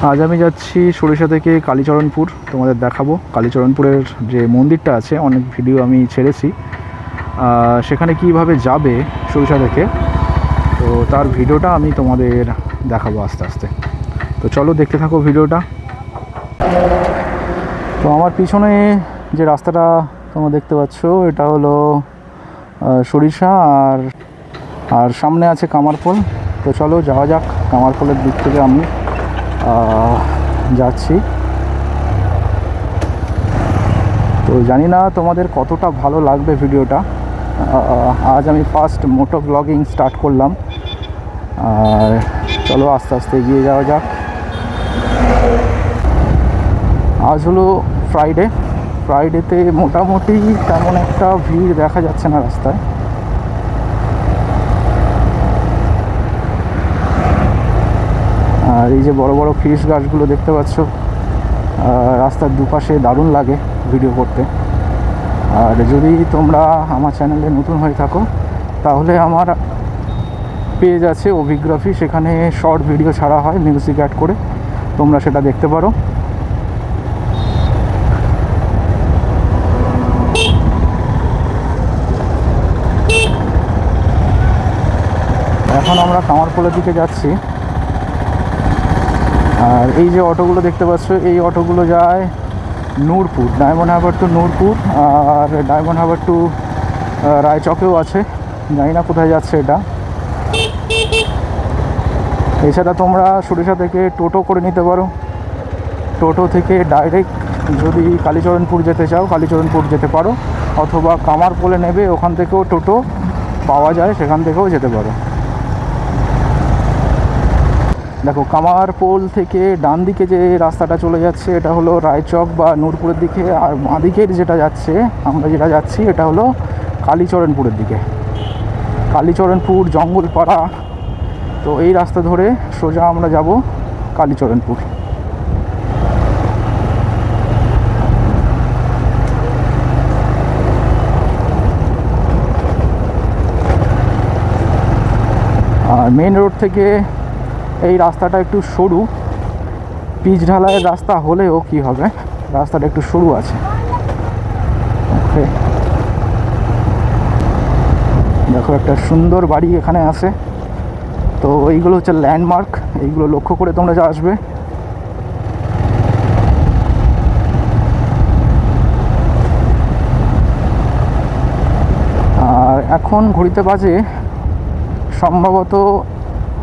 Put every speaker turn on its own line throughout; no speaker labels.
আজ আমি যাচ্ছি সরিষা থেকে কালীচরণপুর। তোমাদের দেখাবো কালীচরণপুরের যে মন্দিরটা আছে, অনেক ভিডিও আমি ছেড়েছি। সেখানে কিভাবে যাবে সরিষা থেকে, তো তার ভিডিওটা আমি তোমাদের দেখাবো আস্তে আস্তে। তো চলো দেখতে থাকো ভিডিওটা। তো আমার পিছনে যে রাস্তাটা তোমরা দেখতে পাচ্ছ, এটা হলো সরিষা, আর সামনে আছে কামারপোল। তো চলো যাওয়া যাক। কামারপোলের দিক থেকে আমি যাচ্ছি। তো জানি না তোমাদের কতটা ভালো লাগবে ভিডিওটা। আজ আমি ফার্স্ট মোটো ব্লগিং স্টার্ট করলাম, আর চলো আস্তে আস্তে এগিয়ে যাওয়া যাক। আজ হলো ফ্রাইডেতে মোটামুটি তেমন একটা ভিড় দেখা যাচ্ছে না রাস্তায়। আর এই যে বড় বড় ফিশ গাছগুলো দেখতে পাচ্ছ, রাস্তার দুপাশে দারুণ লাগে ভিডিও করতে। আর যদি তোমরা আমার চ্যানেলে নতুন হয়ে থাকো, তাহলে আমার পেজ আছে অভিগ্রাফি, সেখানে শর্ট ভিডিও ছাড়া হয় মিউজিক অ্যাড করে, তোমরা সেটা দেখতে পারো। এখন আমরা কামারপোলের দিকে যাচ্ছি। আর এই যে অটোগুলো দেখতে পাচ্ছ, এই অটোগুলো যায় নূরপুর, ডায়মন্ড হারবার টু নূরপুর, আর ডায়মন্ড হারবার টু রায়চকেও আছে, জানি না কোথায় যাচ্ছে এটা। এছাড়া তোমরা সরিষা থেকে টোটো করে নিতে পারো। টোটো থেকে ডাইরেক্ট যদি কালীচরণপুর যেতে চাও, কালীচরণপুর যেতে পারো, অথবা কামারপোলে নেবে, ওখান থেকেও টোটো পাওয়া যায়, সেখান থেকেও যেতে পারো। দেখো, কামারপোল থেকে ডান দিকে যে রাস্তাটা চলে যাচ্ছে, এটা হলো রায়চক বা নূরপুরের দিকে, আর বাঁ দিকের যেটা যাচ্ছে, আমরা যেটা যাচ্ছি, এটা হলো কালীচরণপুরের দিকে। কালীচরণপুর জঙ্গলপাড়া, তো এই রাস্তা ধরে সোজা আমরা যাব কালীচরণপুর। আর মেন রোড থেকে এই রাস্তাটা একটু সরু, পিচ ঢালাইয়ের রাস্তা হলেও কি হবে, রাস্তাটা একটু সরু আছে। ওকে, দেখো একটা সুন্দর বাড়ি এখানে আছে। তো এইগুলো হচ্ছে ল্যান্ডমার্ক, এইগুলো লক্ষ্য করে তোমরা যা আসবে। আর এখন ঘড়িতে বাজে সম্ভবত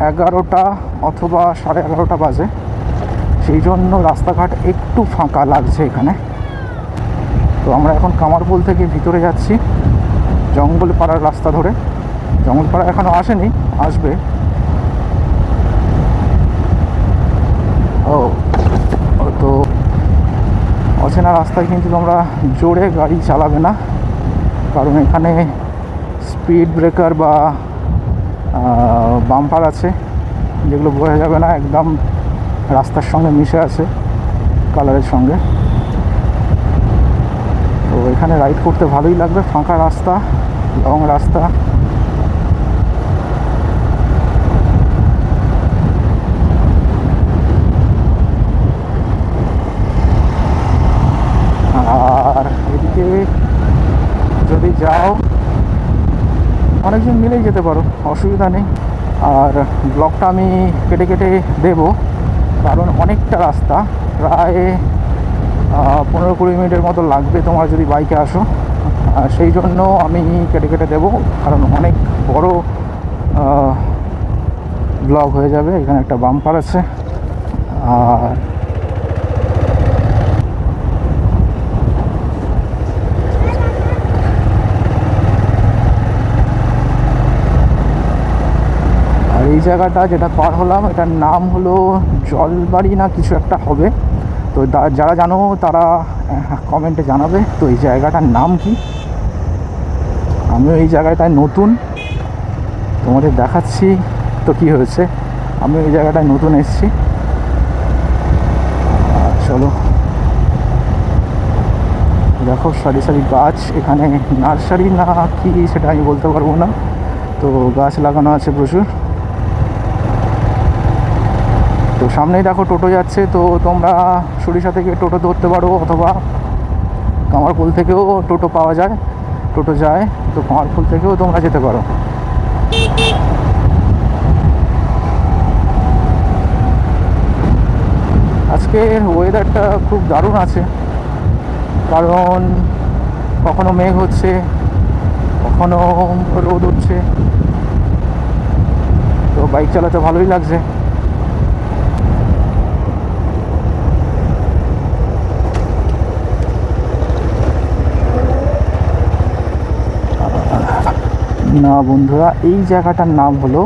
11টা অথবা 11:30 বাজে, সেই জন্য রাস্তাঘাট একটু ফাঁকা লাগছে এখানে। তো আমরা এখন কামারপোল থেকে ভিতরে যাচ্ছি জঙ্গলপাড়ার রাস্তা ধরে। জঙ্গলপাড়া এখনও আসেনি, আসবে। ও তো অচেনা রাস্তায় কিন্তু তোমরা জোরে গাড়ি চালাবে না, কারণ এখানে স্পিড ব্রেকার বা বাম্পার আছে, যেগুলো বোঝা যাবে না, একদম রাস্তার সঙ্গে মিশে আছে, কালারের সঙ্গে। তো এখানে রাইড করতে ভালোই লাগবে, ফাঁকা রাস্তা, লং রাস্তা। আর এদিকে যদি যাও, অনেকজন মিলেই যেতে পারো, অসুবিধা নেই। আর ব্লগটা আমি কেটে কেটে দেব, কারণ অনেকটা রাস্তা, প্রায় 15-20 মিনিটের মতো লাগবে তোমার যদি বাইকে আসো। সেই জন্য আমি কেটে কেটে দেবো, কারণ অনেক বড় ব্লগ হয়ে যাবে। এখানে একটা বাম্পার আছে। আর এই জায়গাটা যেটা পার হলাম, এটার নাম হলো জলবাড়ি না কিছু একটা হবে। তো যারা জানো তারা কমেন্টে জানাবে তো এই জায়গাটার নাম কি। আমিও এই জায়গাটায় নতুন, তোমাদের দেখাচ্ছি তো কি হয়েছে, আমি এই জায়গাটায় নতুন এসেছি। চলো, দেখো সারি সারি গাছ, এখানে নার্সারি না কি সেটা আমি বলতে পারবো না, তো গাছ লাগানো আছে প্রচুর। তো তো সামনেই দেখো টোটো যাচ্ছে, তো তোমরা সরিষা থেকে টোটো ধরতে পারো, অথবা কামারপুল থেকেও টোটো পাওয়া যায়, টোটো যায়, তো কামারপুল থেকেও তোমরা যেতে পারো। আজকের ওয়েদারটা খুব দারুণ আছে, কারণ কখনো মেঘ হচ্ছে, কখনো রোদ উঠছে, তো বাইক চালাতে ভালোই লাগছে। না বন্ধুরা, এই জায়গাটার নাম হলো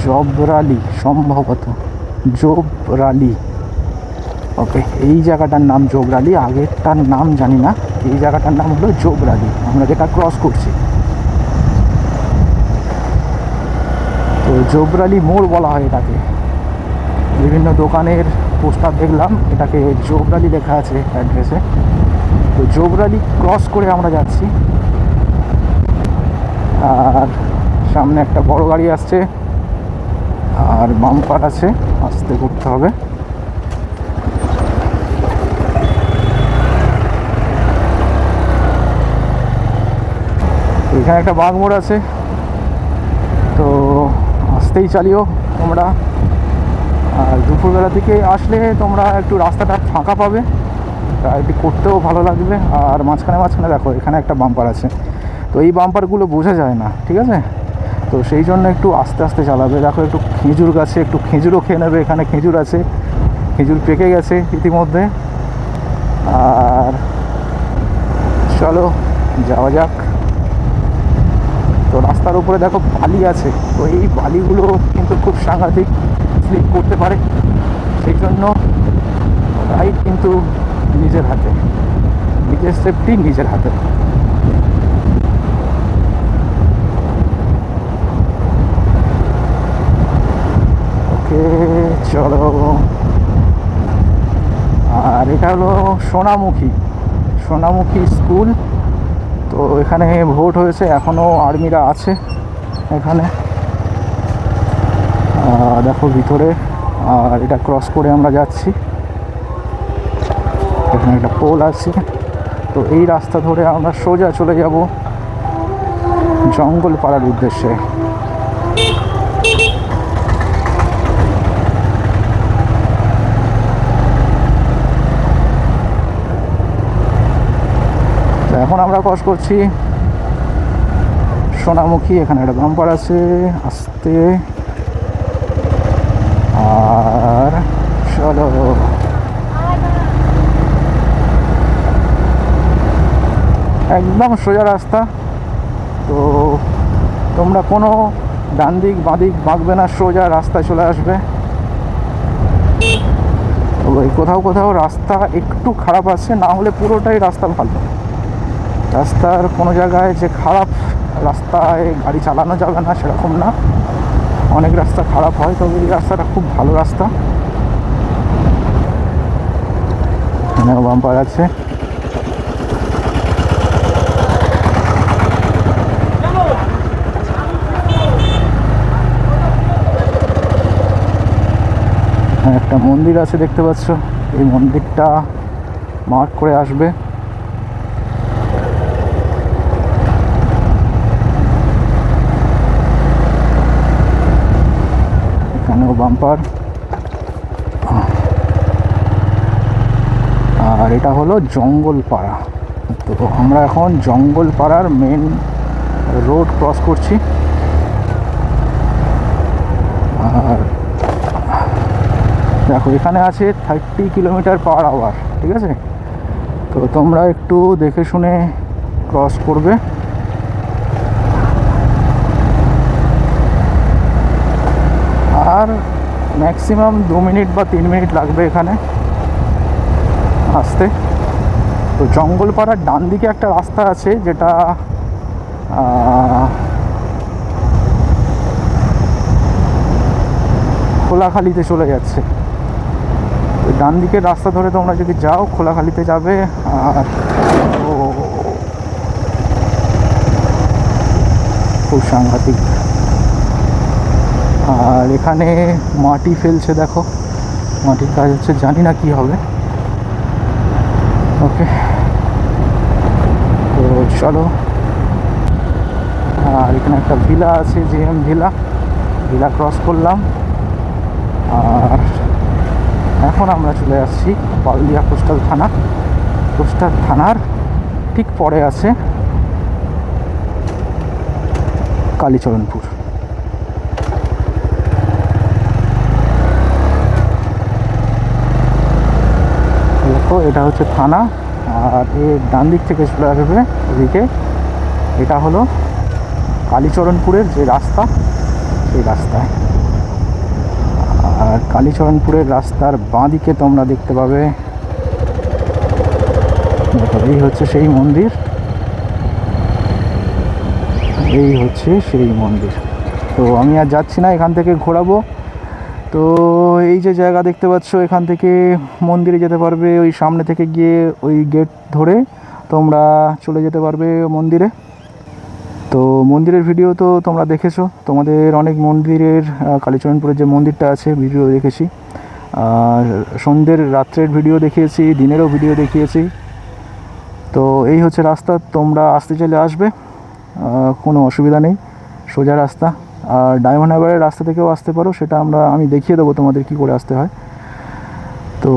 জবরালি, সম্ভবত জোবরালি। ওকে, এই জায়গাটার নাম জোবরালি, আগেরটার নাম জানি না। এই জায়গাটার নাম হলো জোবরালি, আমরা যেটা ক্রস করছি। তো জোবরালি মোড় বলা হয় এটাকে। বিভিন্ন দোকানের পোস্টার দেখলাম, এটাকে জোবরালি লেখা আছে অ্যাড্রেসে। তো জোবরালি ক্রস করে আমরা যাচ্ছি, আর সামনে একটা বড় গাড়ি আসছে, আর বাম্পার আছে, আস্তে করতে হবে। এখানে একটা বাঘ মোড় আছে, তো আস্তেই চালিও তোমরা। আর দুপুরবেলা দিকে আসলে তোমরা একটু রাস্তাটা ফাঁকা পাবে, রাইড করতেও ভালো লাগবে। আর মাঝখানে মাঝখানে দেখো এখানে একটা বাম্পার আছে, তো এই বাম্পারগুলো বোঝা যায় না, ঠিক আছে? তো সেই জন্য একটু আস্তে আস্তে চালাবে। দেখো একটু খেজুর গাছে একটু খেজুরও খেয়ে নেবে, এখানে খেজুর আছে, খেজুর পেকে গেছে ইতিমধ্যে। আর চলো যাওয়া যাক। তো রাস্তার উপরে দেখো বালি আছে, তো এই বালিগুলো কিন্তু খুব সাংঘাতিক স্লিপ করতে পারে, সেই জন্য রাইড কিন্তু নিজের হাতে, নিজের সেফটি নিজের হাতে। ওকে চলো। আর এটা হলো সোনামুখী স্কুল। তো এখানে ভোট হয়েছে, এখনও আর্মিরা আছে এখানে, দেখো ভিতরে। আর এটা ক্রস করে আমরা যাচ্ছি, এখানে একটা পোল আছে। তো এই রাস্তা ধরে আমরা সোজা চলে যাব জঙ্গল পাড়ার উদ্দেশ্যে। তো এখন আমরা ক্রস করছি সোনামুখী, এখানে একটা বাম্পার আছে, আস্তে। আর চলো, একদম সোজা রাস্তা। তো তোমরা কোনো ডান দিক বাঁ দিক বাঁকবে না, সোজা রাস্তায় চলে আসবে। ওই কোথাও কোথাও রাস্তা একটু খারাপ আছে, না হলে পুরোটাই রাস্তা ভালো। রাস্তার কোনো জায়গায় যে খারাপ রাস্তায় গাড়ি চালানো যাবে না সেরকম না, অনেক রাস্তা খারাপ হয়, তবে এই রাস্তাটা খুব ভালো রাস্তা। এখানেও বাম্পার আছে। একটা মন্দির আছে দেখতে পাচ্ছ, এই মন্দিরটা মার্ক করে আসবে। এখানেও বাম্পার। আর এটা হলো জঙ্গলপাড়া। তো আমরা এখন জঙ্গলপাড়ার মেন রোড ক্রস করছি। আর দেখো এখানে আছে 30 কিলোমিটার/আওয়ার, ঠিক আছে? তো তোমরা একটু দেখে শুনে ক্রস করবে। আর ম্যাক্সিমাম 2 মিনিট বা 3 মিনিট লাগবে এখানে আসতে। তো জঙ্গলপাড়ার ডান দিকে একটা রাস্তা আছে, যেটা খোলাখালিতে চলে যাচ্ছে। ডান দিকের রাস্তা ধরে তোমরা যদি যাও খোলাখালিতে যাবে। আর খুব সাংঘাতিক। আর এখানে মাটি ফেলছে দেখো, মাটির কাজ হচ্ছে, জানি না কি হবে। ওকে, তো চলো। আর এখানে একটা ভিলা আছে, জিএম ভিলা, ভিলা ক্রস করলাম। আর এখন আমরা চলে আসছি পালদিয়া কোস্টাল থানা। কোস্টাল থানার ঠিক পরে আছে কালীচরণপুর। দেখো, এটা হচ্ছে থানা, আর এর ডান দিক থেকে চলে আসবে এদিকে। এটা হলো কালীচরণপুরের যে রাস্তা, সেই রাস্তায়। আর কালীচরণপুরের রাস্তার বাঁ দিকে তোমরা দেখতে পাবে, দেখো এই হচ্ছে সেই মন্দির, এই হচ্ছে সেই মন্দির। তো আমি আর যাচ্ছি না, এখান থেকে ঘোরাবো। তো এই যে জায়গা দেখতে পাচ্ছ, এখান থেকে মন্দিরে যেতে পারবে। ওই সামনে থেকে গিয়ে ওই গেট ধরে তোমরা চলে যেতে পারবে মন্দিরে। তো মন্দিরের ভিডিও তো তোমরা দেখেছো, তোমাদের অনেক মন্দিরের, কালীচরণপুরের যে মন্দিরটা আছে ভিডিও দেখেছি, আর সন্ধ্যের রাত্রের ভিডিও দেখিয়েছি, দিনেরও ভিডিও দেখিয়েছি। তো এই হচ্ছে রাস্তা, তোমরা আসতে চাইলে আসবে, কোনো অসুবিধা নেই, সোজা রাস্তা। আর ডায়মন্ড হারবারের রাস্তা থেকেও আসতে পারো, সেটা আমি দেখিয়ে দেবো তোমাদের কী করে আসতে হয়। তো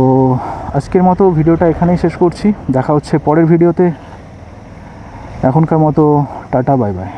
আজকের মতো ভিডিওটা এখানেই শেষ করছি, দেখা হচ্ছে পরের ভিডিওতে। এখনকার মতো টাটা, বাই বাই।